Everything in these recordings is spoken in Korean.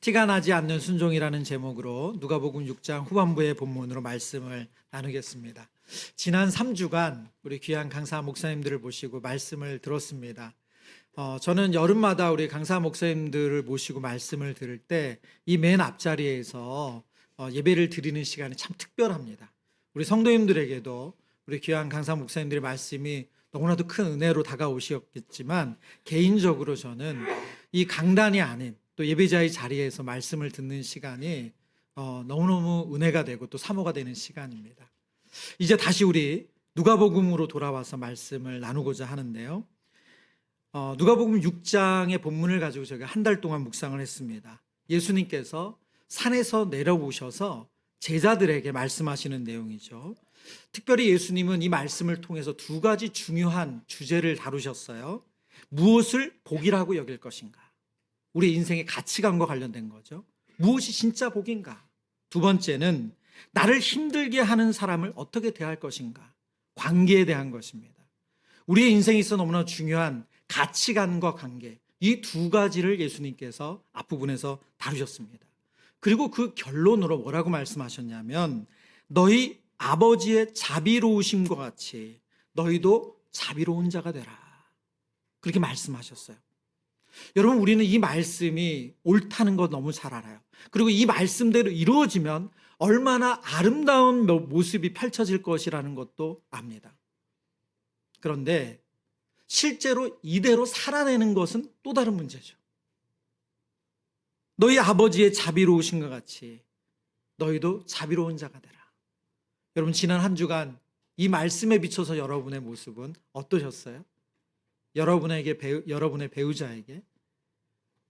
티가 나지 않는 순종이라는 제목으로 누가복음 6장 후반부의 본문으로 말씀을 나누겠습니다. 지난 3주간 우리 귀한 강사 목사님들을 모시고 말씀을 들었습니다. 저는 여름마다 우리 강사 목사님들을 모시고 말씀을 들을 때 이 맨 앞자리에서 예배를 드리는 시간이 참 특별합니다. 우리 성도님들에게도 우리 귀한 강사 목사님들의 말씀이 너무나도 큰 은혜로 다가오셨겠지만, 개인적으로 저는 이 강단이 아닌 또 예배자의 자리에서 말씀을 듣는 시간이 너무너무 은혜가 되고 또 사모가 되는 시간입니다. 이제 다시 우리 누가복음으로 돌아와서 말씀을 나누고자 하는데요. 누가복음 6장의 본문을 가지고 저희가 한 달 동안 묵상을 했습니다. 예수님께서 산에서 내려오셔서 제자들에게 말씀하시는 내용이죠. 특별히 예수님은 이 말씀을 통해서 두 가지 중요한 주제를 다루셨어요. 무엇을 복이라고 여길 것인가? 우리 인생의 가치관과 관련된 거죠. 무엇이 진짜 복인가? 두 번째는 나를 힘들게 하는 사람을 어떻게 대할 것인가? 관계에 대한 것입니다. 우리의 인생에 있어 너무나 중요한 가치관과 관계, 이 두 가지를 예수님께서 앞부분에서 다루셨습니다. 그리고 그 결론으로 뭐라고 말씀하셨냐면, 너희 아버지의 자비로우심과 같이 너희도 자비로운 자가 되라, 그렇게 말씀하셨어요. 여러분, 우리는 이 말씀이 옳다는 거 너무 잘 알아요. 그리고 이 말씀대로 이루어지면 얼마나 아름다운 모습이 펼쳐질 것이라는 것도 압니다. 그런데 실제로 이대로 살아내는 것은 또 다른 문제죠. 너희 아버지의 자비로우심과 같이 너희도 자비로운 자가 되라. 여러분, 지난 한 주간 이 말씀에 비춰서 여러분의 모습은 어떠셨어요? 여러분의 배우자에게,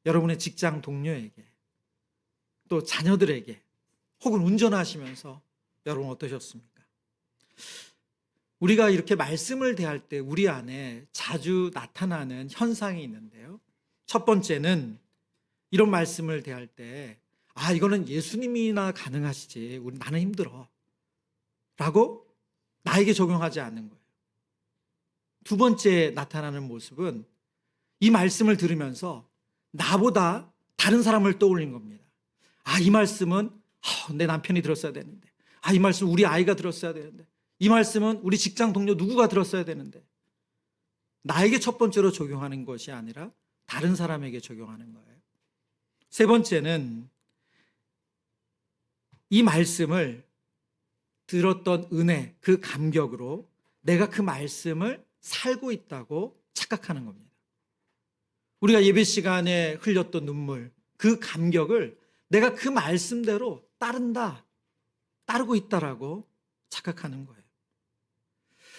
여러분의 직장 동료에게, 또 자녀들에게, 혹은 운전하시면서 여러분 어떠셨습니까? 우리가 이렇게 말씀을 대할 때 우리 안에 자주 나타나는 현상이 있는데요. 첫 번째는 이런 말씀을 대할 때, 이거는 예수님이나 가능하시지, 나는 힘들어 라고 나에게 적용하지 않는 거예요. 두 번째 나타나는 모습은 이 말씀을 들으면서 나보다 다른 사람을 떠올린 겁니다. 이 말씀은 내 남편이 들었어야 되는데, 이 말씀은 우리 아이가 들었어야 되는데, 이 말씀은 우리 직장 동료 누구가 들었어야 되는데, 나에게 첫 번째로 적용하는 것이 아니라 다른 사람에게 적용하는 거예요. 세 번째는 이 말씀을 들었던 은혜, 그 감격으로 내가 그 말씀을 살고 있다고 착각하는 겁니다. 우리가 예배 시간에 흘렸던 눈물, 그 감격을 내가 그 말씀대로 따르고 있다라고 착각하는 거예요.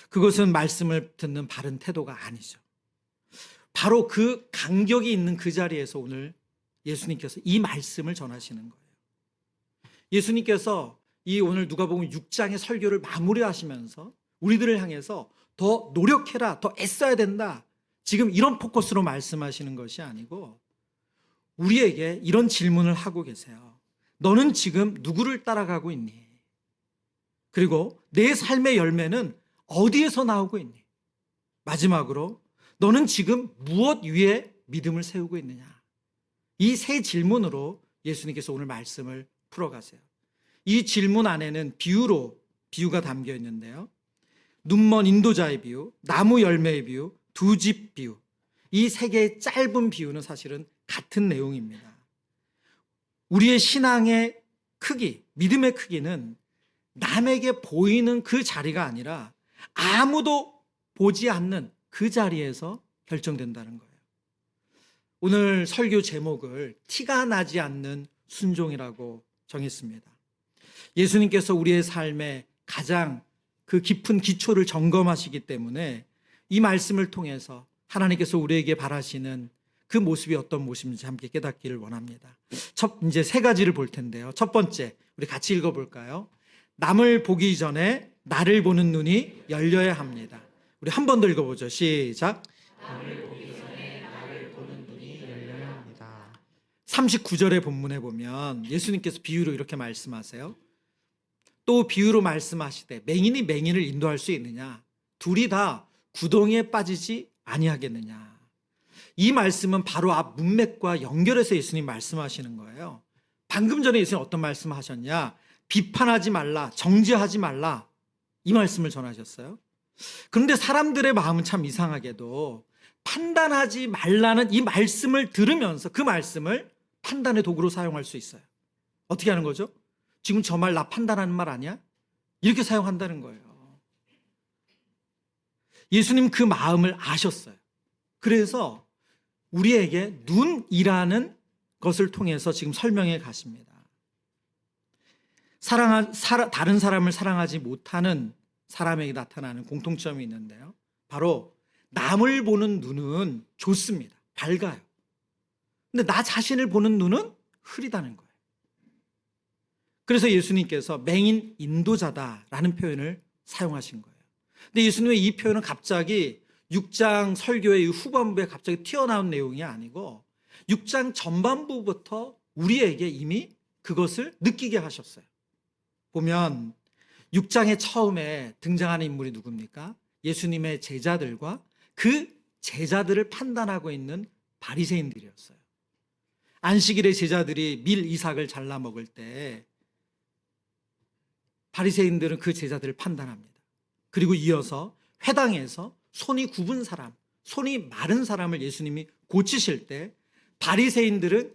그것은 말씀을 듣는 바른 태도가 아니죠. 바로 그 감격이 있는 그 자리에서 오늘 예수님께서 이 말씀을 전하시는 거예요. 예수님께서 이 오늘 누가복음 6장의 설교를 마무리하시면서 우리들을 향해서 더 노력해라, 더 애써야 된다, 지금 이런 포커스로 말씀하시는 것이 아니고 우리에게 이런 질문을 하고 계세요. 너는 지금 누구를 따라가고 있니? 그리고 내 삶의 열매는 어디에서 나오고 있니? 마지막으로 너는 지금 무엇 위에 믿음을 세우고 있느냐? 이 세 질문으로 예수님께서 오늘 말씀을 풀어가세요. 이 질문 안에는 비유가 담겨 있는데요. 눈먼 인도자의 비유, 나무 열매의 비유, 두 집 비유, 이 세 개의 짧은 비유는 사실은 같은 내용입니다. 우리의 신앙의 크기, 믿음의 크기는 남에게 보이는 그 자리가 아니라 아무도 보지 않는 그 자리에서 결정된다는 거예요. 오늘 설교 제목을 티가 나지 않는 순종이라고 정했습니다. 예수님께서 우리의 삶에 가장 그 깊은 기초를 점검하시기 때문에 이 말씀을 통해서 하나님께서 우리에게 바라시는 그 모습이 어떤 모습인지 함께 깨닫기를 원합니다. 이제 세 가지를 볼 텐데요. 첫 번째, 우리 같이 읽어볼까요? 남을 보기 전에 나를 보는 눈이 열려야 합니다. 우리 한 번 더 읽어보죠. 시작. 남을 보기 전에 나를 보는 눈이 열려야 합니다. 39절의 본문에 보면 예수님께서 비유로 이렇게 말씀하세요. 또 비유로 말씀하시되 맹인이 맹인을 인도할 수 있느냐? 둘이 다 구덩이에 빠지지 아니하겠느냐? 이 말씀은 바로 앞 문맥과 연결해서 예수님 말씀하시는 거예요. 방금 전에 예수님 어떤 말씀을 하셨냐? 비판하지 말라, 정죄하지 말라, 이 말씀을 전하셨어요. 그런데 사람들의 마음은 참 이상하게도 판단하지 말라는 이 말씀을 들으면서 그 말씀을 판단의 도구로 사용할 수 있어요. 어떻게 하는 거죠? 지금 저 말 나 판단하는 말 아니야? 이렇게 사용한다는 거예요. 예수님 그 마음을 아셨어요. 그래서 우리에게 눈이라는 것을 통해서 지금 설명해 가십니다. 다른 사람을 사랑하지 못하는 사람에게 나타나는 공통점이 있는데요. 바로 남을 보는 눈은 좋습니다. 밝아요. 근데 나 자신을 보는 눈은 흐리다는 거예요. 그래서 예수님께서 맹인 인도자다라는 표현을 사용하신 거예요. 근데 예수님의 이 표현은 갑자기 6장 설교의 후반부에 갑자기 튀어나온 내용이 아니고 6장 전반부부터 우리에게 이미 그것을 느끼게 하셨어요. 보면 6장의 처음에 등장하는 인물이 누굽니까? 예수님의 제자들과 그 제자들을 판단하고 있는 바리새인들이었어요. 안식일에 제자들이 밀 이삭을 잘라 먹을 때 바리새인들은 그 제자들을 판단합니다. 그리고 이어서 회당에서 손이 굽은 사람, 손이 마른 사람을 예수님이 고치실 때 바리새인들은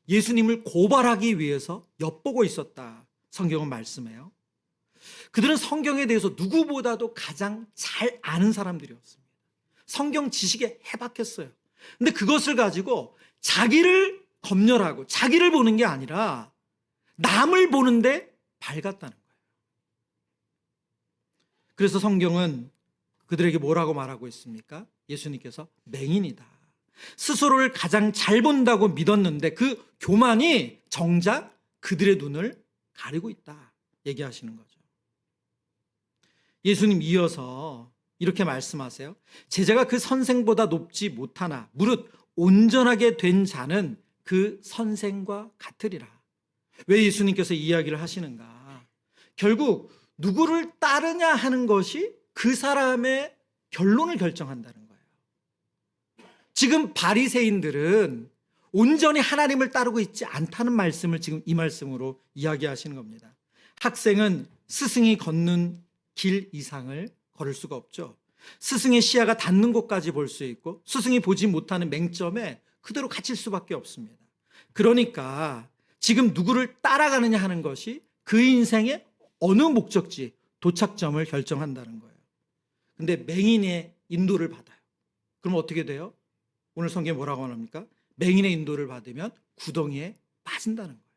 예수님을 고발하기 위해서 엿보고 있었다. 성경은 말씀해요. 그들은 성경에 대해서 누구보다도 가장 잘 아는 사람들이었습니다. 성경 지식에 해박했어요. 근데 그것을 가지고 자기를 검열하고 자기를 보는 게 아니라 남을 보는데 밝았다는 거예요. 그래서 성경은 그들에게 뭐라고 말하고 있습니까? 예수님께서 맹인이다. 스스로를 가장 잘 본다고 믿었는데 그 교만이 정작 그들의 눈을 가리고 있다 얘기하시는 거죠. 예수님 이어서 이렇게 말씀하세요. 제자가 그 선생보다 높지 못하나 무릇 온전하게 된 자는 그 선생과 같으리라. 왜 예수님께서 이 이야기를 하시는가? 결국 누구를 따르냐 하는 것이 그 사람의 결론을 결정한다는 거예요. 지금 바리새인들은 온전히 하나님을 따르고 있지 않다는 말씀을 지금 이 말씀으로 이야기하시는 겁니다. 학생은 스승이 걷는 길 이상을 걸을 수가 없죠. 스승의 시야가 닿는 곳까지 볼 수 있고 스승이 보지 못하는 맹점에 그대로 갇힐 수밖에 없습니다. 그러니까 지금 누구를 따라가느냐 하는 것이 그 인생의 어느 목적지, 도착점을 결정한다는 거예요. 근데 맹인의 인도를 받아요. 그럼 어떻게 돼요? 오늘 성경에 뭐라고 합니까? 맹인의 인도를 받으면 구덩이에 빠진다는 거예요.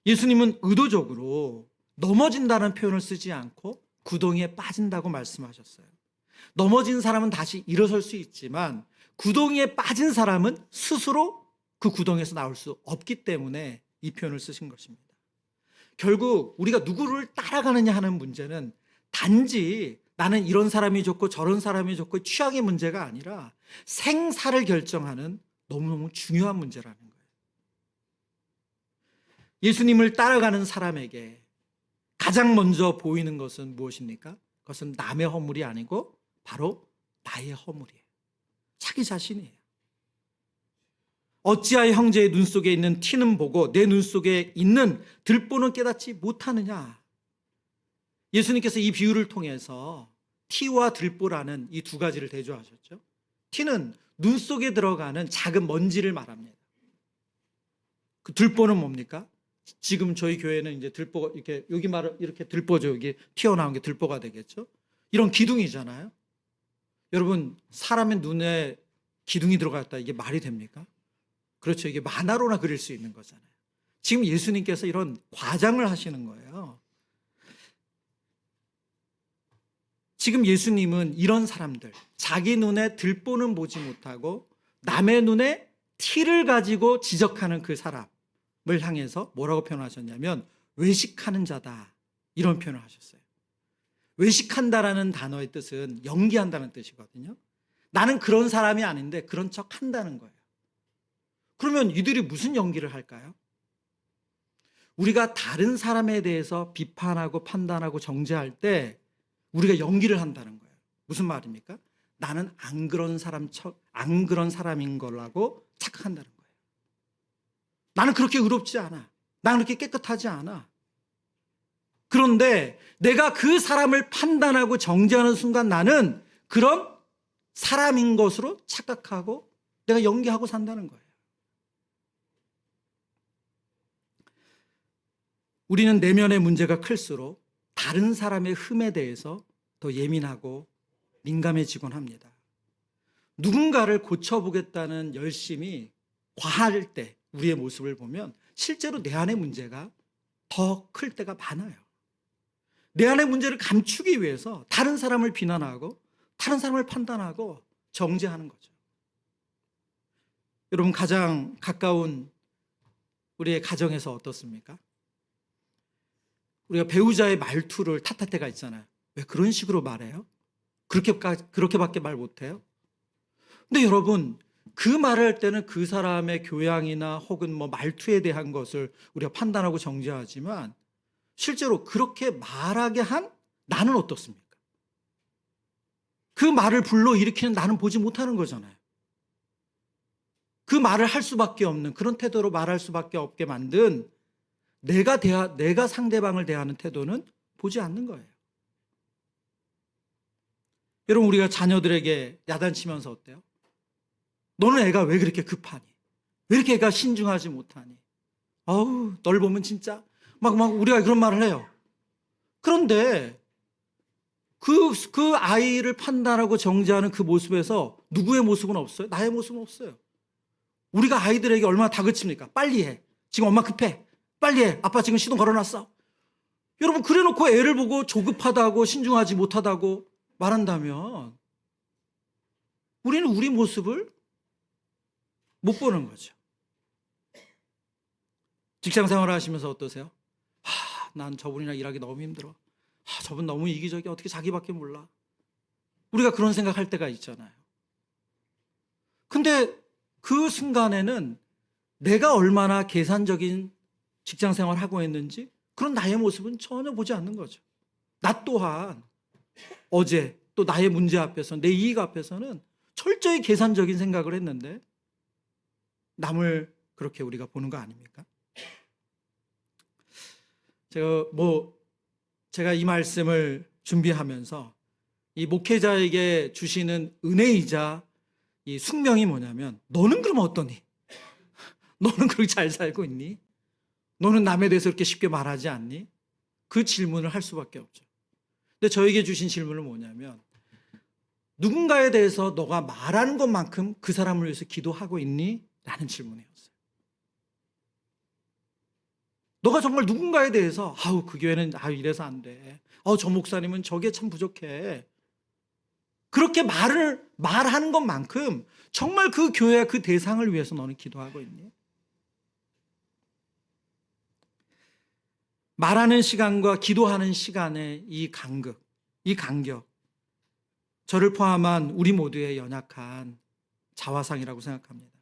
예수님은 의도적으로 넘어진다는 표현을 쓰지 않고 구덩이에 빠진다고 말씀하셨어요. 넘어진 사람은 다시 일어설 수 있지만 구덩이에 빠진 사람은 스스로 그 구덩이에서 나올 수 없기 때문에 이 표현을 쓰신 것입니다. 결국 우리가 누구를 따라가느냐 하는 문제는 단지 나는 이런 사람이 좋고 저런 사람이 좋고 취향의 문제가 아니라 생사를 결정하는 너무너무 중요한 문제라는 거예요. 예수님을 따라가는 사람에게 가장 먼저 보이는 것은 무엇입니까? 그것은 남의 허물이 아니고 바로 나의 허물이에요. 자기 자신이에요. 어찌하여 형제의 눈 속에 있는 티는 보고 내 눈 속에 있는 들보는 깨닫지 못하느냐. 예수님께서 이 비유를 통해서 티와 들보라는 이 두 가지를 대조하셨죠. 티는 눈 속에 들어가는 작은 먼지를 말합니다. 그 들보는 뭡니까? 지금 저희 교회는 이제 들보가 이렇게 여기 말을 이렇게 들보죠. 여기 튀어나온 게 들보가 되겠죠. 이런 기둥이잖아요. 여러분 사람의 눈에 기둥이 들어갔다 이게 말이 됩니까? 그렇죠. 이게 만화로나 그릴 수 있는 거잖아요. 지금 예수님께서 이런 과장을 하시는 거예요. 지금 예수님은 이런 사람들, 자기 눈에 들보는 보지 못하고 남의 눈에 티를 가지고 지적하는 그 사람을 향해서 뭐라고 표현하셨냐면 외식하는 자다 이런 표현을 하셨어요. 외식한다라는 단어의 뜻은 연기한다는 뜻이거든요. 나는 그런 사람이 아닌데 그런 척 한다는 거예요. 그러면 이들이 무슨 연기를 할까요? 우리가 다른 사람에 대해서 비판하고 판단하고 정죄할 때 우리가 연기를 한다는 거예요. 무슨 말입니까? 나는 안 그런 사람인 거라고 착각한다는 거예요. 나는 그렇게 의롭지 않아. 나는 그렇게 깨끗하지 않아. 그런데 내가 그 사람을 판단하고 정죄하는 순간 나는 그런 사람인 것으로 착각하고 내가 연기하고 산다는 거예요. 우리는 내면의 문제가 클수록 다른 사람의 흠에 대해서 더 예민하고 민감해지곤 합니다. 누군가를 고쳐보겠다는 열심이 과할 때 우리의 모습을 보면 실제로 내 안의 문제가 더 클 때가 많아요. 내 안의 문제를 감추기 위해서 다른 사람을 비난하고 다른 사람을 판단하고 정죄하는 거죠. 여러분, 가장 가까운 우리의 가정에서 어떻습니까? 우리가 배우자의 말투를 탓할 때가 있잖아요. 왜 그런 식으로 말해요? 그렇게밖에 말 못해요? 근데 여러분, 그 말을 할 때는 그 사람의 교양이나 혹은 뭐 말투에 대한 것을 우리가 판단하고 정죄하지만 실제로 그렇게 말하게 한 나는 어떻습니까? 그 말을 불러일으키는 나는 보지 못하는 거잖아요. 그 말을 할 수밖에 없는 그런 태도로 말할 수밖에 없게 만든 내가 상대방을 대하는 태도는 보지 않는 거예요. 여러분, 우리가 자녀들에게 야단치면서 어때요? 너는 애가 왜 그렇게 급하니? 왜 이렇게 애가 신중하지 못하니? 어우, 널 보면 진짜 막 우리가 그런 말을 해요. 그런데 그 아이를 판단하고 정죄하는 그 모습에서 누구의 모습은 없어요? 나의 모습은 없어요. 우리가 아이들에게 얼마나 다그칩니까? 빨리 해. 지금 엄마 급해. 빨리 해. 아빠 지금 시동 걸어놨어. 여러분, 그래놓고 애를 보고 조급하다고 신중하지 못하다고 말한다면 우리는 우리 모습을 못 보는 거죠. 직장 생활을 하시면서 어떠세요? 난 저분이랑 일하기 너무 힘들어. 저분 너무 이기적이야. 어떻게 자기밖에 몰라. 우리가 그런 생각할 때가 있잖아요. 근데 그 순간에는 내가 얼마나 계산적인 직장 생활을 하고 있는지 그런 나의 모습은 전혀 보지 않는 거죠. 나 또한 어제 또 나의 문제 앞에서 내 이익 앞에서는 철저히 계산적인 생각을 했는데 남을 그렇게 우리가 보는 거 아닙니까? 제가 이 말씀을 준비하면서 이 목회자에게 주시는 은혜이자 이 숙명이 뭐냐면, 너는 그럼 어떠니? 너는 그렇게 잘 살고 있니? 너는 남에 대해서 그렇게 쉽게 말하지 않니? 그 질문을 할 수밖에 없죠. 근데 저에게 주신 질문은 뭐냐면, 누군가에 대해서 너가 말하는 것만큼 그 사람을 위해서 기도하고 있니? 라는 질문이었어요. 너가 정말 누군가에 대해서 그 교회는 이래서 안 돼. 저 목사님은 저게 참 부족해. 그렇게 말하는 것만큼 정말 그 교회와 그 대상을 위해서 너는 기도하고 있니? 말하는 시간과 기도하는 시간의 이 간격, 저를 포함한 우리 모두의 연약한 자화상이라고 생각합니다.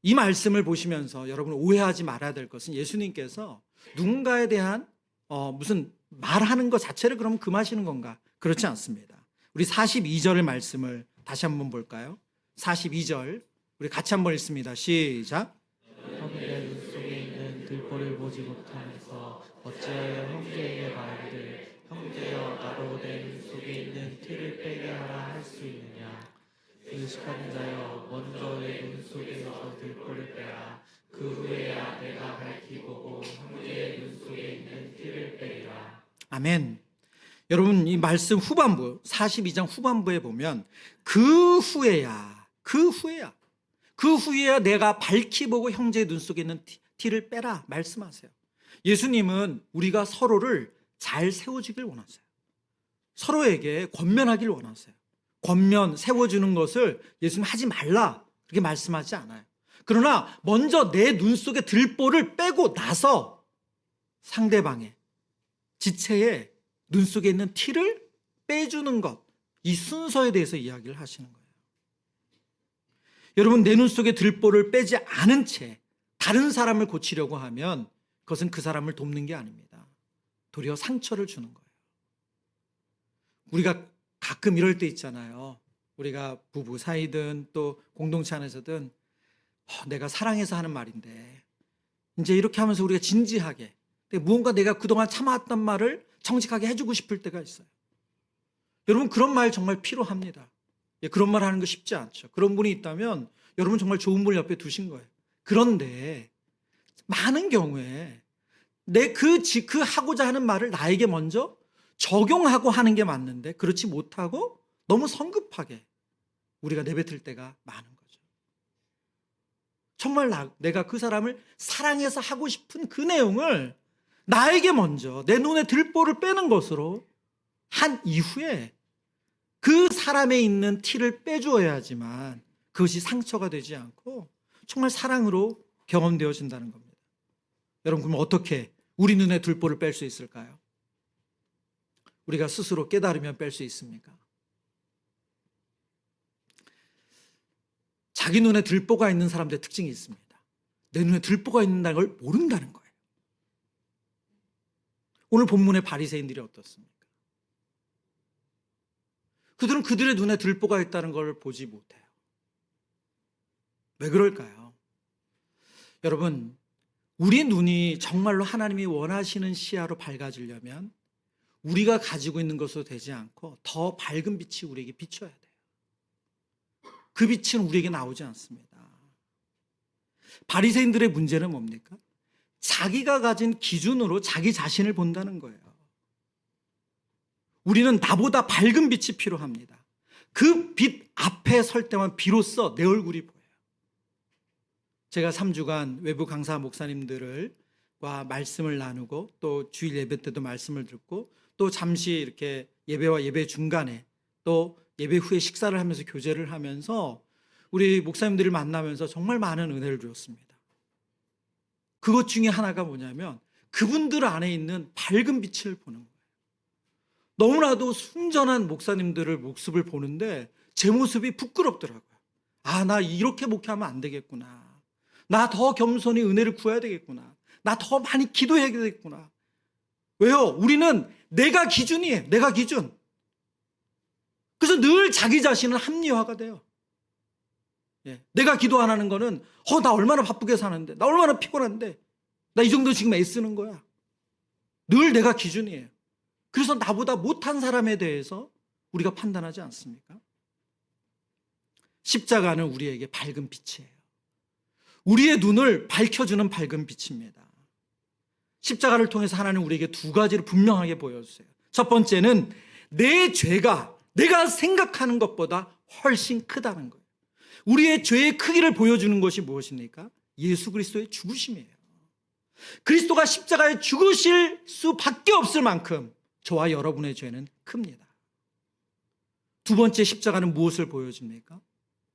이 말씀을 보시면서 여러분 오해하지 말아야 될 것은, 예수님께서 누군가에 대한 무슨 말하는 것 자체를 그러면 금하시는 건가? 그렇지 않습니다. 우리 42절의 말씀을 다시 한번 볼까요? 42절 우리 같이 한번 읽습니다. 시작. 형제 눈 속에 있는 들보를 보지 못하면서 어찌하여 형제에게 말하기를 형제여 나로 내 눈 속에 있는 티를 빼게 하라 할 수 있느냐. 의식하는 자여 먼저 내 눈 속에서 들보를 빼라. 그 후에야 내가 밝히 보고 형제의 눈 속에 있는 티를 빼리라. 아멘. 여러분, 이 말씀 후반부 42장 후반부에 보면 그 후에야 내가 밝히 보고 형제의 눈 속에 있는 티를 빼라 말씀하세요. 예수님은 우리가 서로를 잘 세워주길 원하세요. 서로에게 권면하길 원하세요. 권면, 세워주는 것을 예수님 하지 말라 그렇게 말씀하지 않아요. 그러나 먼저 내 눈 속에 들보를 빼고 나서 상대방의 지체의 눈 속에 있는 티를 빼주는 것, 이 순서에 대해서 이야기를 하시는 거예요. 여러분, 내 눈 속에 들보를 빼지 않은 채 다른 사람을 고치려고 하면 그것은 그 사람을 돕는 게 아닙니다. 도리어 상처를 주는 거예요. 우리가 가끔 이럴 때 있잖아요. 우리가 부부 사이든 또 공동체 안에서든 내가 사랑해서 하는 말인데 이제 이렇게 하면서 우리가 진지하게 무언가 내가 그동안 참아왔던 말을 정직하게 해주고 싶을 때가 있어요. 여러분 그런 말 정말 필요합니다. 그런 말 하는 거 쉽지 않죠. 그런 분이 있다면 여러분 정말 좋은 분을 옆에 두신 거예요. 그런데 많은 경우에 내 그 하고자 하는 말을 나에게 먼저 적용하고 하는 게 맞는데 그렇지 못하고 너무 성급하게 우리가 내뱉을 때가 많은 거죠. 정말 내가 그 사람을 사랑해서 하고 싶은 그 내용을 나에게 먼저 내 눈에 들보를 빼는 것으로 한 이후에 그 사람에 있는 티를 빼주어야지만 그것이 상처가 되지 않고 정말 사랑으로 경험되어진다는 겁니다. 여러분 그럼 어떻게 우리 눈에 들보를 뺄 수 있을까요? 우리가 스스로 깨달으면 뺄 수 있습니까? 자기 눈에 들보가 있는 사람들의 특징이 있습니다. 내 눈에 들보가 있다는 걸 모른다는 거예요. 오늘 본문의 바리새인들이 어떻습니까? 그들은 그들의 눈에 들보가 있다는 걸 보지 못해요. 왜 그럴까요? 여러분, 우리 눈이 정말로 하나님이 원하시는 시야로 밝아지려면 우리가 가지고 있는 것으로 되지 않고 더 밝은 빛이 우리에게 비춰야 돼요. 그 빛은 우리에게 나오지 않습니다. 바리새인들의 문제는 뭡니까? 자기가 가진 기준으로 자기 자신을 본다는 거예요. 우리는 나보다 밝은 빛이 필요합니다. 그 빛 앞에 설 때만 비로소 내 얼굴이 보여요. 제가 3주간 외부 강사 목사님들과 말씀을 나누고 또 주일 예배 때도 말씀을 듣고 또 잠시 이렇게 예배와 예배 중간에 또 예배 후에 식사를 하면서 교제를 하면서 우리 목사님들을 만나면서 정말 많은 은혜를 주었습니다. 그것 중에 하나가 뭐냐면 그분들 안에 있는 밝은 빛을 보는 거예요. 너무나도 순전한 목사님들의 모습을 보는데 제 모습이 부끄럽더라고요. 나 이렇게 목회하면 안 되겠구나. 나 더 겸손히 은혜를 구해야 되겠구나. 나 더 많이 기도해야 되겠구나. 왜요? 우리는 내가 기준이에요. 내가 기준. 그래서 늘 자기 자신은 합리화가 돼요. 내가 기도 안 하는 거는 나 얼마나 바쁘게 사는데, 나 얼마나 피곤한데, 나 이 정도 지금 애쓰는 거야. 늘 내가 기준이에요. 그래서 나보다 못한 사람에 대해서 우리가 판단하지 않습니까? 십자가는 우리에게 밝은 빛이에요. 우리의 눈을 밝혀주는 밝은 빛입니다. 십자가를 통해서 하나님은 우리에게 두 가지를 분명하게 보여주세요. 첫 번째는 내 죄가 내가 생각하는 것보다 훨씬 크다는 거예요. 우리의 죄의 크기를 보여주는 것이 무엇입니까? 예수 그리스도의 죽으심이에요. 그리스도가 십자가에 죽으실 수밖에 없을 만큼 저와 여러분의 죄는 큽니다. 두 번째 십자가는 무엇을 보여줍니까?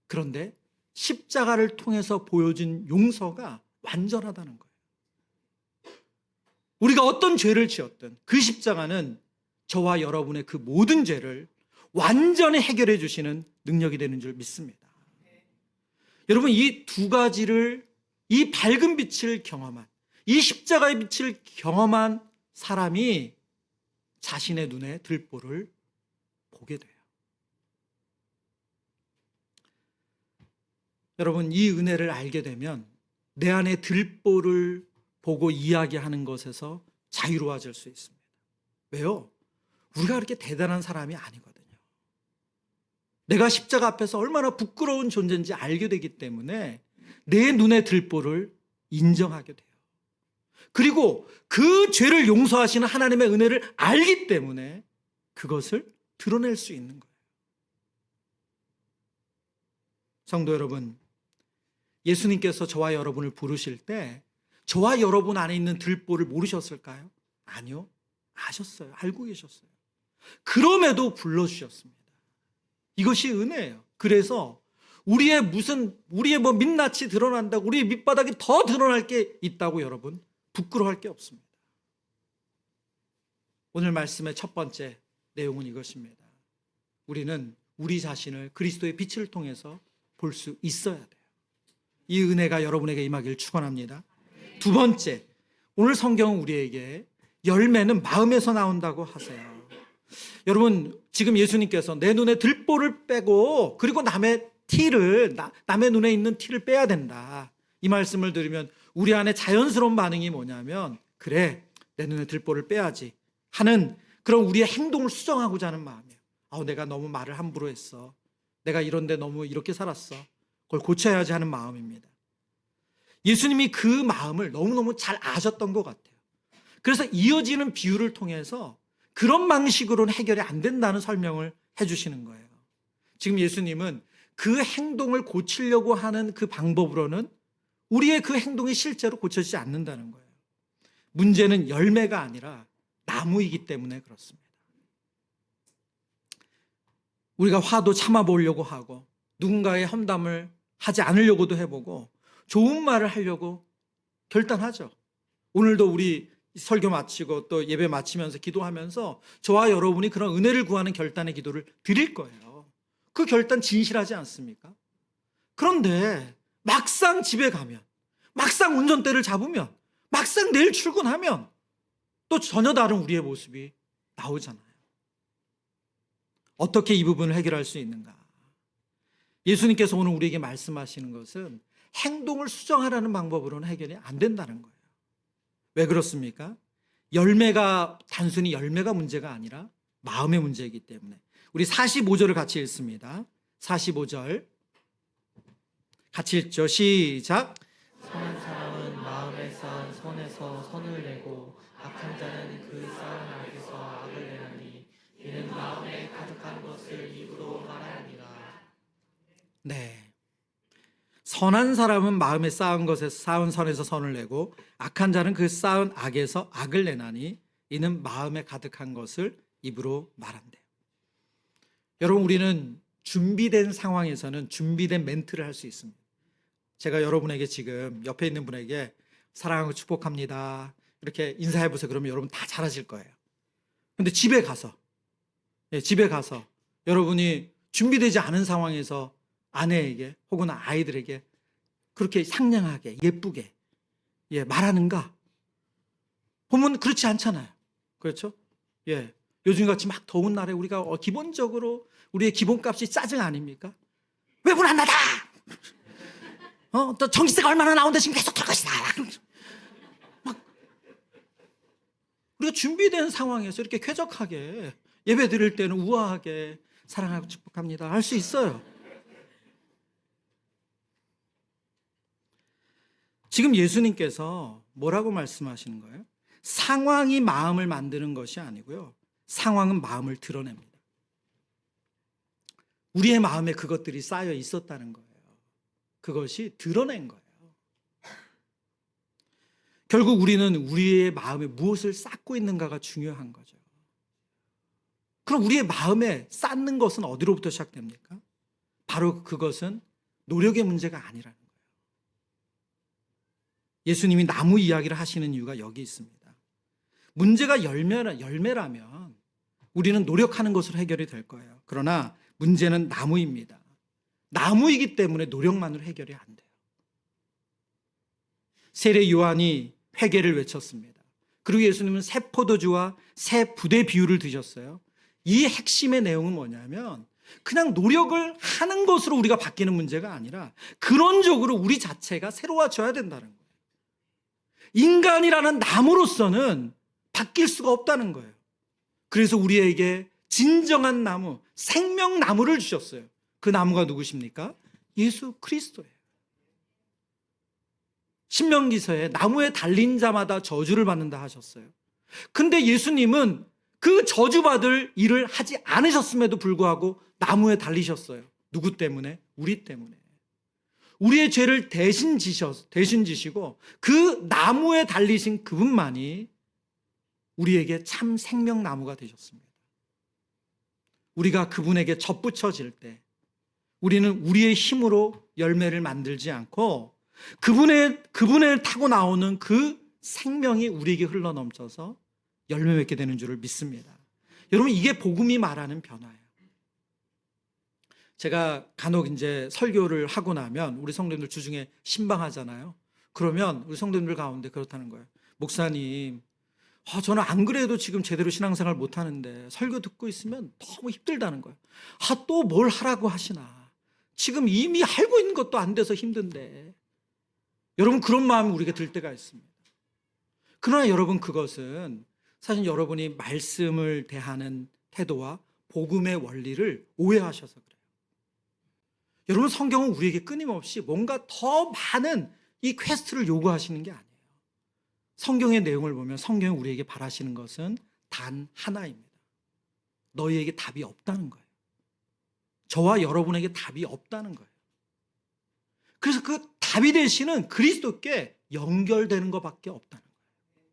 그런데 십자가를 통해서 보여준 용서가 완전하다는 거예요. 우리가 어떤 죄를 지었든 그 십자가는 저와 여러분의 그 모든 죄를 완전히 해결해 주시는 능력이 되는 줄 믿습니다. 여러분 이 두 가지를 이 밝은 빛을 경험한 이 십자가의 빛을 경험한 사람이 자신의 눈에 들보를 보게 돼요. 여러분 이 은혜를 알게 되면 내 안에 들보를 보고 이야기하는 것에서 자유로워질 수 있습니다. 왜요? 우리가 그렇게 대단한 사람이 아니거든요. 내가 십자가 앞에서 얼마나 부끄러운 존재인지 알게 되기 때문에 내 눈에 들보를 인정하게 돼요. 그리고 그 죄를 용서하시는 하나님의 은혜를 알기 때문에 그것을 드러낼 수 있는 거예요. 성도 여러분, 예수님께서 저와 여러분을 부르실 때 저와 여러분 안에 있는 들보를 모르셨을까요? 아니요. 아셨어요. 알고 계셨어요. 그럼에도 불러주셨습니다. 이것이 은혜예요. 그래서 우리의 민낯이 드러난다고 우리의 밑바닥이 더 드러날 게 있다고 여러분 부끄러워할 게 없습니다. 오늘 말씀의 첫 번째 내용은 이것입니다. 우리는 우리 자신을 그리스도의 빛을 통해서 볼 수 있어야 돼요. 이 은혜가 여러분에게 임하기를 축원합니다. 두 번째, 오늘 성경은 우리에게 열매는 마음에서 나온다고 하세요. 여러분 지금 예수님께서 내 눈에 들보를 빼고 그리고 남의 티를 남의 눈에 있는 티를 빼야 된다. 이 말씀을 들으면 우리 안에 자연스러운 반응이 뭐냐면 그래 내 눈에 들보를 빼야지 하는 그런 우리의 행동을 수정하고자 하는 마음이에요. 내가 너무 말을 함부로 했어. 내가 이런데 너무 이렇게 살았어. 그걸 고쳐야지 하는 마음입니다. 예수님이 그 마음을 너무너무 잘 아셨던 것 같아요. 그래서 이어지는 비유를 통해서 그런 방식으로는 해결이 안 된다는 설명을 해주시는 거예요. 지금 예수님은 그 행동을 고치려고 하는 그 방법으로는 우리의 그 행동이 실제로 고쳐지지 않는다는 거예요. 문제는 열매가 아니라 나무이기 때문에 그렇습니다. 우리가 화도 참아보려고 하고 누군가의 험담을 하지 않으려고도 해보고 좋은 말을 하려고 결단하죠. 오늘도 우리 설교 마치고 또 예배 마치면서 기도하면서 저와 여러분이 그런 은혜를 구하는 결단의 기도를 드릴 거예요. 그 결단 진실하지 않습니까? 그런데 막상 집에 가면, 막상 운전대를 잡으면, 막상 내일 출근하면 또 전혀 다른 우리의 모습이 나오잖아요. 어떻게 이 부분을 해결할 수 있는가? 예수님께서 오늘 우리에게 말씀하시는 것은 행동을 수정하라는 방법으로는 해결이 안 된다는 거예요. 왜 그렇습니까? 단순히 열매가 문제가 아니라 마음의 문제이기 때문에. 우리 45절을 같이 읽습니다. 45절 같이 읽죠. 시작. 선한 사람은 마음에 쌓은 선에서 선을 내고 악한 자는 그 쌓은 악에서 악을 내나니 이는 마음에 가득한 것을 입으로 말하느니라. 네. 선한 사람은 마음에 쌓은 것에서 쌓은 선에서 선을 내고 악한 자는 그 쌓은 악에서 악을 내나니 이는 마음에 가득한 것을 입으로 말한대요. 여러분, 우리는 준비된 상황에서는 준비된 멘트를 할 수 있습니다. 제가 여러분에게 지금 옆에 있는 분에게 사랑하고 축복합니다 이렇게 인사해 보세요. 그러면 여러분 다 잘하실 거예요. 근데 집에 가서 여러분이 준비되지 않은 상황에서 아내에게 혹은 아이들에게 그렇게 상냥하게 예쁘게 말하는가? 보면 그렇지 않잖아요. 그렇죠? 요즘같이 막 더운 날에 우리가 기본적으로 우리의 기본값이 짜증 아닙니까? 왜 문 안 닫아? 또 전기세가 얼마나 나오는데 지금 계속 들 것이다. 막 우리가 준비된 상황에서 이렇게 쾌적하게 예배 드릴 때는 우아하게 사랑하고 축복합니다 할 수 있어요. 지금 예수님께서 뭐라고 말씀하시는 거예요? 상황이 마음을 만드는 것이 아니고요. 상황은 마음을 드러냅니다. 우리의 마음에 그것들이 쌓여 있었다는 거예요. 그것이 드러낸 거예요. 결국 우리는 우리의 마음에 무엇을 쌓고 있는가가 중요한 거죠. 그럼 우리의 마음에 쌓는 것은 어디로부터 시작됩니까? 바로 그것은 노력의 문제가 아니라는 거예요. 예수님이 나무 이야기를 하시는 이유가 여기 있습니다. 문제가 열매라면 우리는 노력하는 것으로 해결이 될 거예요. 그러나 문제는 나무입니다. 나무이기 때문에 노력만으로 해결이 안 돼요. 세례 요한이 회개를 외쳤습니다. 그리고 예수님은 새 포도주와 새 부대 비유를 드셨어요. 이 핵심의 내용은 뭐냐면 그냥 노력을 하는 것으로 우리가 바뀌는 문제가 아니라 근원적으로 우리 자체가 새로워져야 된다는 거예요. 인간이라는 나무로서는 바뀔 수가 없다는 거예요. 그래서 우리에게 진정한 나무, 생명나무를 주셨어요. 그 나무가 누구십니까? 예수 그리스도예요. 신명기서에 나무에 달린 자마다 저주를 받는다 하셨어요. 근데 예수님은 그 저주받을 일을 하지 않으셨음에도 불구하고 나무에 달리셨어요. 누구 때문에? 우리 때문에. 우리의 죄를 대신 지시고 그 나무에 달리신 그분만이 우리에게 참 생명나무가 되셨습니다. 우리가 그분에게 접붙여질 때 우리는 우리의 힘으로 열매를 만들지 않고 그분을 타고 나오는 그 생명이 우리에게 흘러넘쳐서 열매 맺게 되는 줄을 믿습니다. 여러분, 이게 복음이 말하는 변화예요. 제가 간혹 이제 설교를 하고 나면 우리 성도님들 주중에 신방하잖아요. 그러면 우리 성도님들 가운데 그렇다는 거예요. 목사님, 저는 안 그래도 지금 제대로 신앙생활 못 하는데 설교 듣고 있으면 너무 힘들다는 거예요. 또 뭘 하라고 하시나. 지금 이미 알고 있는 것도 안 돼서 힘든데. 여러분, 그런 마음이 우리가 들 때가 있습니다. 그러나 여러분, 그것은 사실 여러분이 말씀을 대하는 태도와 복음의 원리를 오해하셔서 그래요. 여러분, 성경은 우리에게 끊임없이 뭔가 더 많은 이 퀘스트를 요구하시는 게 아니에요. 성경의 내용을 보면 성경이 우리에게 바라시는 것은 단 하나입니다. 너희에게 답이 없다는 거예요. 저와 여러분에게 답이 없다는 거예요. 그래서 그 답이 되시는 그리스도께 연결되는 것밖에 없다는 거예요.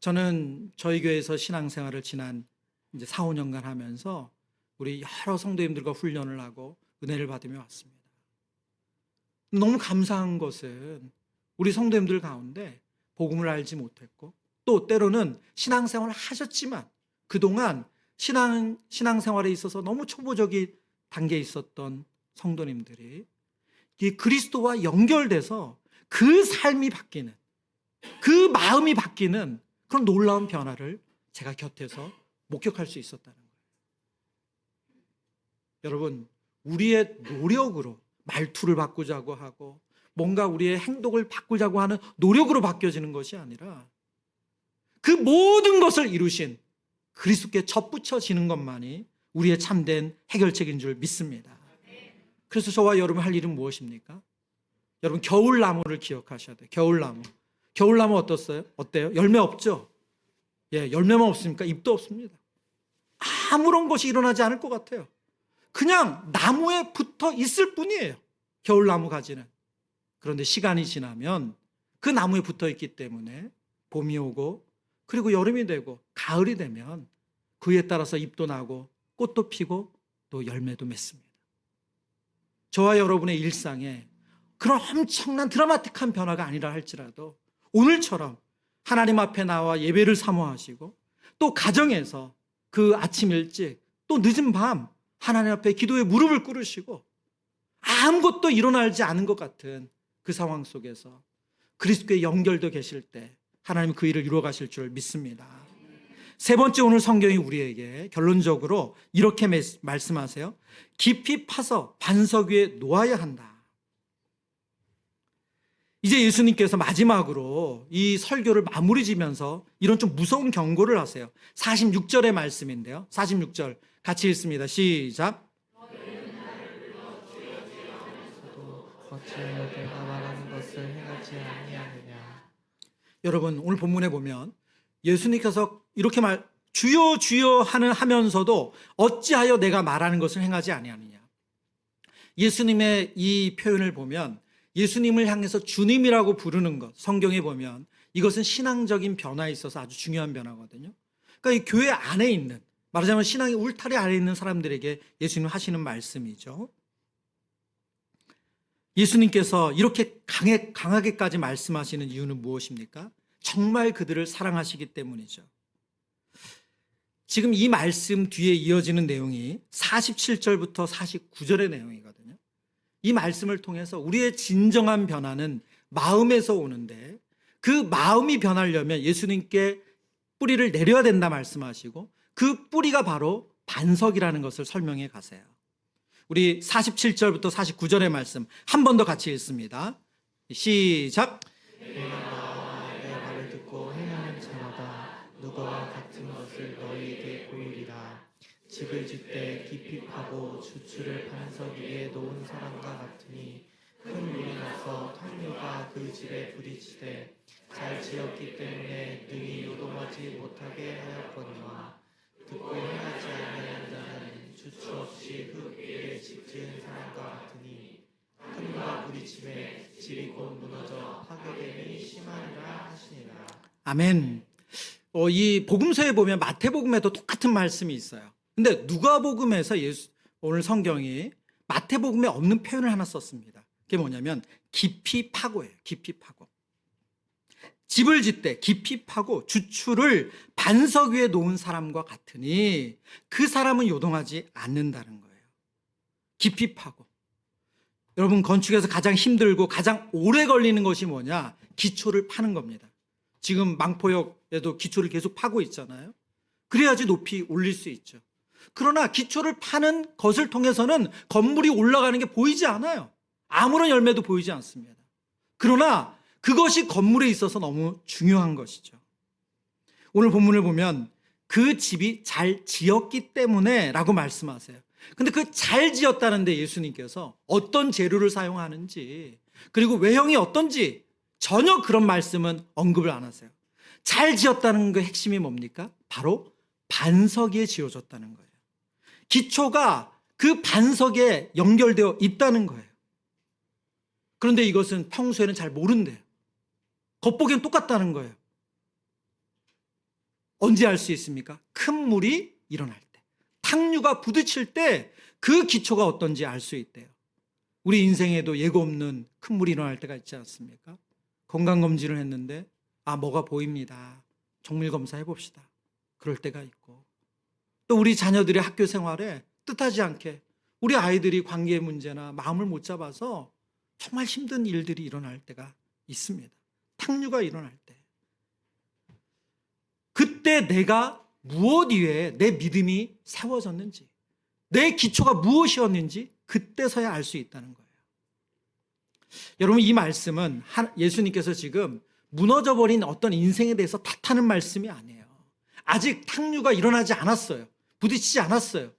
저는 저희 교회에서 신앙생활을 지난 이제 4, 5년간 하면서 우리 여러 성도님들과 훈련을 하고 은혜를 받으며 왔습니다. 너무 감사한 것은 우리 성도님들 가운데 복음을 알지 못했고 또 때로는 신앙생활을 하셨지만 그동안 신앙생활에 있어서 너무 초보적인 단계에 있었던 성도님들이 이 그리스도와 연결돼서 그 삶이 바뀌는, 그 마음이 바뀌는 그런 놀라운 변화를 제가 곁에서 목격할 수 있었다는 거예요. 여러분, 우리의 노력으로 말투를 바꾸자고 하고 뭔가 우리의 행동을 바꾸자고 하는 노력으로 바뀌어지는 것이 아니라 그 모든 것을 이루신 그리스도께 접붙여지는 것만이 우리의 참된 해결책인 줄 믿습니다. 그래서 저와 여러분 할 일은 무엇입니까? 여러분, 겨울나무를 기억하셔야 돼요. 겨울나무 어때요? 열매 없죠? 예, 열매만 없으니까 잎도 없습니다. 아무런 것이 일어나지 않을 것 같아요. 그냥 나무에 붙어 있을 뿐이에요. 겨울나무 가지는. 그런데 시간이 지나면 그 나무에 붙어 있기 때문에 봄이 오고 그리고 여름이 되고 가을이 되면 그에 따라서 잎도 나고 꽃도 피고 또 열매도 맺습니다. 저와 여러분의 일상에 그런 엄청난 드라마틱한 변화가 아니라 할지라도 오늘처럼 하나님 앞에 나와 예배를 사모하시고 또 가정에서 그 아침 일찍 또 늦은 밤 하나님 앞에 기도에 무릎을 꿇으시고 아무것도 일어나지 않은 것 같은 그 상황 속에서 그리스도께 연결되어 계실 때 하나님 그 일을 이루어 가실 줄 믿습니다. 세 번째, 오늘 성경이 우리에게 결론적으로 이렇게 말씀하세요. 깊이 파서 반석 위에 놓아야 한다. 이제 예수님께서 마지막으로 이 설교를 마무리 지면서 이런 좀 무서운 경고를 하세요. 46절의 말씀인데요. 46절 같이 읽습니다. 시작. 어찌하여 내가 말하는 것을 행하지 아니하느냐. 여러분, 오늘 본문에 보면 예수님께서 이렇게 주여 주여 하면서도 어찌하여 내가 말하는 것을 행하지 아니하느냐. 예수님의 이 표현을 보면 예수님을 향해서 주님이라고 부르는 것, 성경에 보면 이것은 신앙적인 변화에 있어서 아주 중요한 변화거든요. 그러니까 이 교회 안에 있는, 말하자면 신앙의 울타리 안에 있는 사람들에게 예수님 하시는 말씀이죠. 예수님께서 이렇게 강하게까지 말씀하시는 이유는 무엇입니까? 정말 그들을 사랑하시기 때문이죠. 지금 이 말씀 뒤에 이어지는 내용이 47절부터 49절의 내용이거든요. 이 말씀을 통해서 우리의 진정한 변화는 마음에서 오는데 그 마음이 변하려면 예수님께 뿌리를 내려야 된다 말씀하시고 그 뿌리가 바로 반석이라는 것을 설명해 가세요. 우리 47절부터 49절의 말씀 한 번 더 같이 읽습니다. 시작. 내가 나와 내 말을 듣고 행하는 자마다 누구와 같은 것을 너희에게 보이리라. 집을 짓되 깊이 파고 주추를 반석 위에 놓은 사람과 같으니 큰 물이 나서 탕류가 그 집에 부딪히되 잘 지었기 때문에 능히 요동하지 못하게 하였거니와 듣고 행하지 아니하는 자는 주추 없이 흙 위에 집 지은 사람과 같으니 큰 물과 부딪힘에 집이 곧 무너져 파괴됨이 심하리라 하시니라. 아멘. 이 복음서에 보면 마태복음에도 똑같은 말씀이 있어요. 근데 누가복음에서 오늘 성경이 마태복음에 없는 표현을 하나 썼습니다. 그게 뭐냐면 깊이 파고예요. 깊이 파고. 집을 짓되 깊이 파고 주추를 반석 위에 놓은 사람과 같으니 그 사람은 요동하지 않는다는 거예요. 깊이 파고. 여러분, 건축에서 가장 힘들고 가장 오래 걸리는 것이 뭐냐? 기초를 파는 겁니다. 지금 망포역에도 기초를 계속 파고 있잖아요. 그래야지 높이 올릴 수 있죠. 그러나 기초를 파는 것을 통해서는 건물이 올라가는 게 보이지 않아요. 아무런 열매도 보이지 않습니다. 그러나 그것이 건물에 있어서 너무 중요한 것이죠. 오늘 본문을 보면 그 집이 잘 지었기 때문에 라고 말씀하세요. 근데 그 잘 지었다는데 예수님께서 어떤 재료를 사용하는지, 그리고 외형이 어떤지 전혀 그런 말씀은 언급을 안 하세요. 잘 지었다는 그 핵심이 뭡니까? 바로 반석 위에 지어졌다는 거예요. 기초가 그 반석에 연결되어 있다는 거예요. 그런데 이것은 평소에는 잘 모른대요. 겉보기엔 똑같다는 거예요. 언제 알 수 있습니까? 큰 물이 일어날 때, 탕류가 부딪힐 때 그 기초가 어떤지 알 수 있대요. 우리 인생에도 예고 없는 큰 물이 일어날 때가 있지 않습니까? 건강검진을 했는데 뭐가 보입니다. 정밀검사 해봅시다. 그럴 때가 있고, 또 우리 자녀들의 학교 생활에 뜻하지 않게 우리 아이들이 관계 문제나 마음을 못 잡아서 정말 힘든 일들이 일어날 때가 있습니다. 탕류가 일어날 때, 그때 내가 무엇 위에 내 믿음이 세워졌는지, 내 기초가 무엇이었는지 그때서야 알 수 있다는 거예요. 여러분, 이 말씀은 예수님께서 지금 무너져버린 어떤 인생에 대해서 탓하는 말씀이 아니에요. 아직 탕류가 일어나지 않았어요. 부딪히지 않았어요.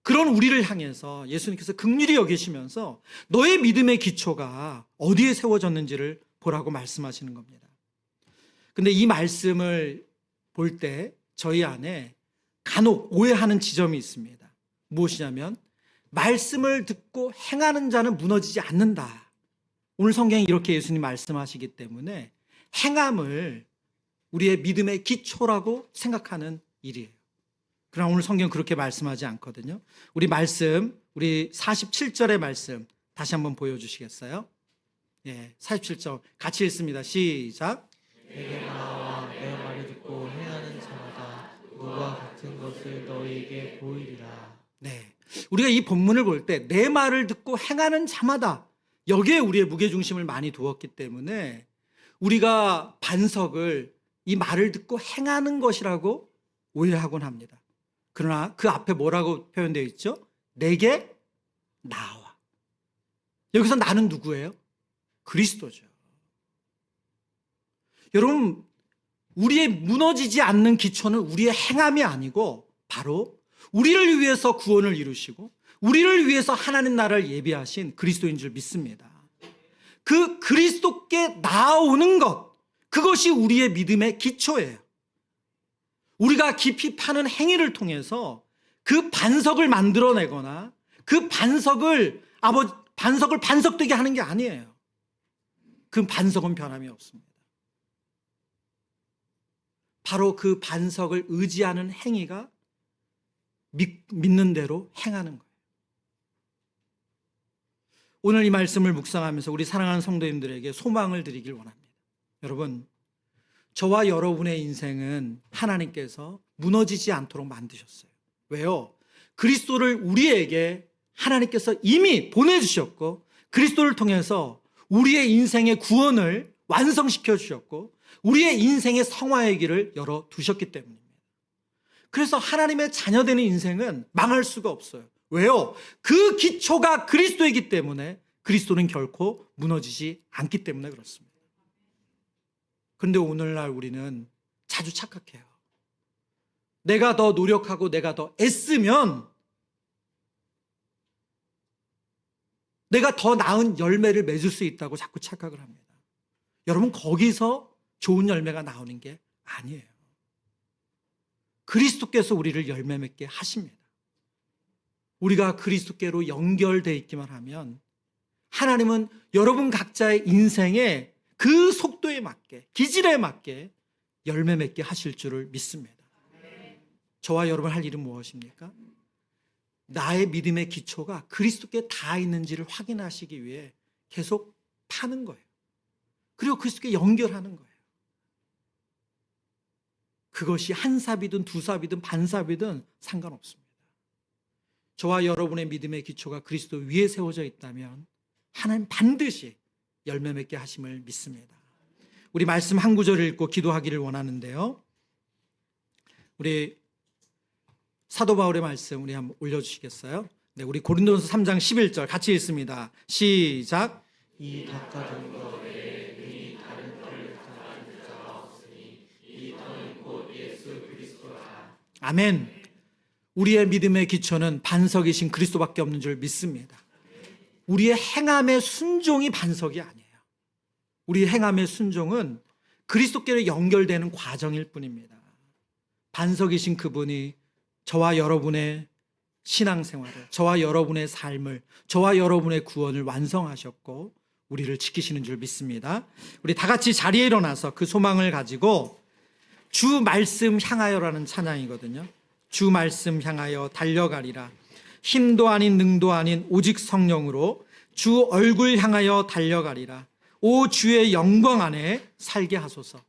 그런 우리를 향해서 예수님께서 긍휼히 여기시면서 너의 믿음의 기초가 어디에 세워졌는지를 보라고 말씀하시는 겁니다. 근데 이 말씀을 볼 때 저희 안에 간혹 오해하는 지점이 있습니다. 무엇이냐면, 말씀을 듣고 행하는 자는 무너지지 않는다. 오늘 성경이 이렇게 예수님 말씀하시기 때문에 행함을 우리의 믿음의 기초라고 생각하는 일이에요. 그러나 오늘 성경 그렇게 말씀하지 않거든요. 우리 47절의 말씀 다시 한번 보여주시겠어요? 47절 같이 읽습니다. 시작. 내게 나와 내 말을 듣고 행하는 자마다 무와 같은 것을 너희에게 보이리라. 네, 우리가 이 본문을 볼 때 내 말을 듣고 행하는 자마다, 여기에 우리의 무게중심을 많이 두었기 때문에 우리가 반석을 이 말을 듣고 행하는 것이라고 오해하곤 합니다. 그러나 그 앞에 뭐라고 표현되어 있죠? 내게 나와. 여기서 나는 누구예요? 그리스도죠. 여러분, 우리의 무너지지 않는 기초는 우리의 행함이 아니고 바로 우리를 위해서 구원을 이루시고 우리를 위해서 하나님 나라를 예비하신 그리스도인 줄 믿습니다. 그 그리스도께 나아오는 것, 그것이 우리의 믿음의 기초예요. 우리가 깊이 파는 행위를 통해서 그 반석을 만들어내거나 그 반석을 반석되게 하는 게 아니에요. 그 반석은 변함이 없습니다. 바로 그 반석을 의지하는 행위가 믿는 대로 행하는 거예요. 오늘 이 말씀을 묵상하면서 우리 사랑하는 성도님들에게 소망을 드리길 원합니다. 여러분, 저와 여러분의 인생은 하나님께서 무너지지 않도록 만드셨어요. 왜요? 그리스도를 우리에게 하나님께서 이미 보내주셨고, 그리스도를 통해서 우리의 인생의 구원을 완성시켜 주셨고, 우리의 인생의 성화의 길을 열어두셨기 때문입니다. 그래서 하나님의 자녀되는 인생은 망할 수가 없어요. 왜요? 그 기초가 그리스도이기 때문에, 그리스도는 결코 무너지지 않기 때문에 그렇습니다. 그런데 오늘날 우리는 자주 착각해요. 내가 더 노력하고 내가 더 애쓰면 내가 더 나은 열매를 맺을 수 있다고 자꾸 착각을 합니다. 여러분, 거기서 좋은 열매가 나오는 게 아니에요. 그리스도께서 우리를 열매 맺게 하십니다. 우리가 그리스도께로 연결되어 있기만 하면 하나님은 여러분 각자의 인생에 그 속도에 맞게, 기질에 맞게 열매 맺게 하실 줄을 믿습니다. 저와 여러분 할 일은 무엇입니까? 나의 믿음의 기초가 그리스도께 닿아 있는지를 확인하시기 위해 계속 파는 거예요. 그리고 그리스도께 연결하는 거예요. 그것이 한 삽이든 두 삽이든 반 삽이든 상관없습니다. 저와 여러분의 믿음의 기초가 그리스도 위에 세워져 있다면 하나님 반드시 열매 맺게 하심을 믿습니다. 우리 말씀 한 구절 읽고 기도하기를 원하는데요. 우리 사도 바울의 말씀 우리 한번 올려주시겠어요? 네, 우리 고린도전서 3장 11절 같이 읽습니다. 시작. 이 닦아둔 것 외에 능히 다른 터를 가진 자가 없으니 이 터는 곧 예수 그리스도라. 아멘. 우리의 믿음의 기초는 반석이신 그리스도밖에 없는 줄 믿습니다. 우리의 행함의 순종이 반석이 아니에요. 우리의 행함의 순종은 그리스도께로 연결되는 과정일 뿐입니다. 반석이신 그분이 저와 여러분의 신앙생활을, 저와 여러분의 삶을, 저와 여러분의 구원을 완성하셨고 우리를 지키시는 줄 믿습니다. 우리 다 같이 자리에 일어나서 그 소망을 가지고 주 말씀 향하여라는 찬양이거든요. 주 말씀 향하여 달려가리라. 힘도 아닌 능도 아닌 오직 성령으로 주 얼굴 향하여 달려가리라. 오 주의 영광 안에 살게 하소서.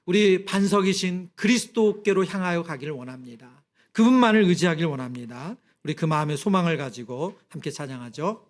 우리 반석이신 그리스도께로 향하여 가기를 원합니다. 그분만을 의지하기를 원합니다. 우리 그 마음의 소망을 가지고 함께 찬양하죠.